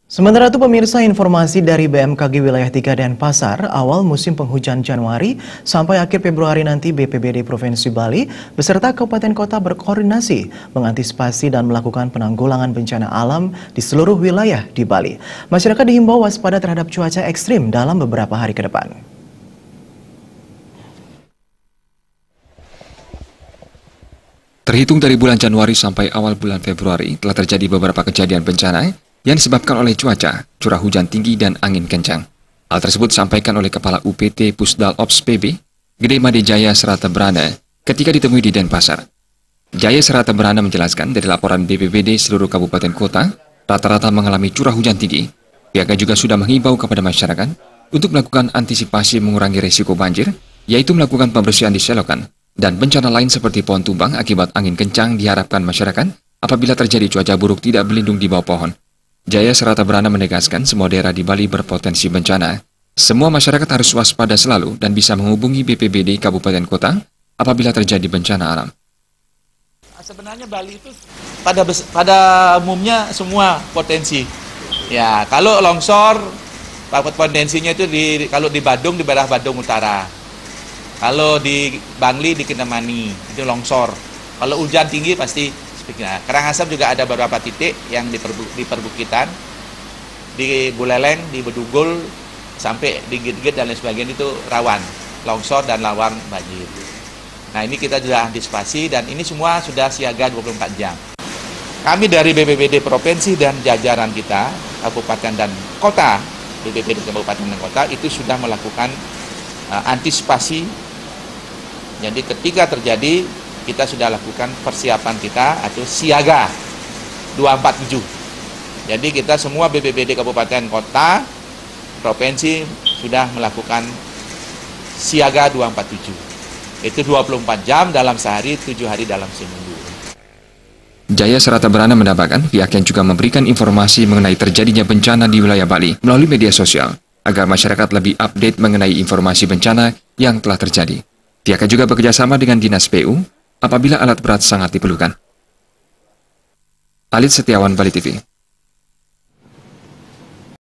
Sementara itu pemirsa, informasi dari BMKG Wilayah 3 Denpasar, awal musim penghujan Januari sampai akhir Februari nanti BPBD Provinsi Bali beserta kabupaten kota berkoordinasi mengantisipasi dan melakukan penanggulangan bencana alam di seluruh wilayah di Bali. Masyarakat dihimbau waspada terhadap cuaca ekstrim dalam beberapa hari ke depan. Terhitung dari bulan Januari sampai awal bulan Februari telah terjadi beberapa kejadian bencana yang disebabkan oleh cuaca, curah hujan tinggi dan angin kencang. Hal tersebut disampaikan oleh Kepala UPT Pusdal Ops PB, Gede Made Jaya Serata Brana, ketika ditemui di Denpasar. Jaya Serata Brana menjelaskan dari laporan BPBD seluruh kabupaten kota, rata-rata mengalami curah hujan tinggi. Pihaknya juga sudah menghimbau kepada masyarakat untuk melakukan antisipasi mengurangi risiko banjir, yaitu melakukan pembersihan di selokan, dan bencana lain seperti pohon tumbang akibat angin kencang diharapkan masyarakat apabila terjadi cuaca buruk tidak berlindung di bawah pohon. Jaya Serata Brana menegaskan semua daerah di Bali berpotensi bencana. Semua masyarakat harus waspada selalu dan bisa menghubungi BPBD Kabupaten Kota apabila terjadi bencana alam. Sebenarnya Bali itu pada umumnya semua potensi. Ya, kalau longsor potensinya itu kalau di Badung di daerah Badung Utara. Kalau di Bangli di Kintamani itu longsor. Kalau hujan tinggi pasti. Nah, Karangasem juga ada beberapa titik yang di perbukitan, di Buleleng, di Bedugul, sampai di Git-Git dan lain sebagainya itu rawan longsor dan rawan banjir. Nah, ini kita sudah antisipasi dan ini semua sudah siaga 24 jam. Kami dari BPBD Provinsi dan jajaran kita, Kabupaten dan Kota, BPBD Kabupaten dan Kota itu sudah melakukan antisipasi. Jadi ketika terjadi, kita sudah lakukan persiapan kita atau siaga 247. Jadi kita semua BPBD Kabupaten Kota, Provinsi sudah melakukan siaga 247. Itu 24 jam dalam sehari, 7 hari dalam seminggu. Jaya Serata Brana menambahkan pihaknya juga memberikan informasi mengenai terjadinya bencana di wilayah Bali melalui media sosial agar masyarakat lebih update mengenai informasi bencana yang telah terjadi. Pihaknya juga bekerjasama dengan Dinas PU apabila alat berat sangat diperlukan. Alit Setiawan, Bali TV.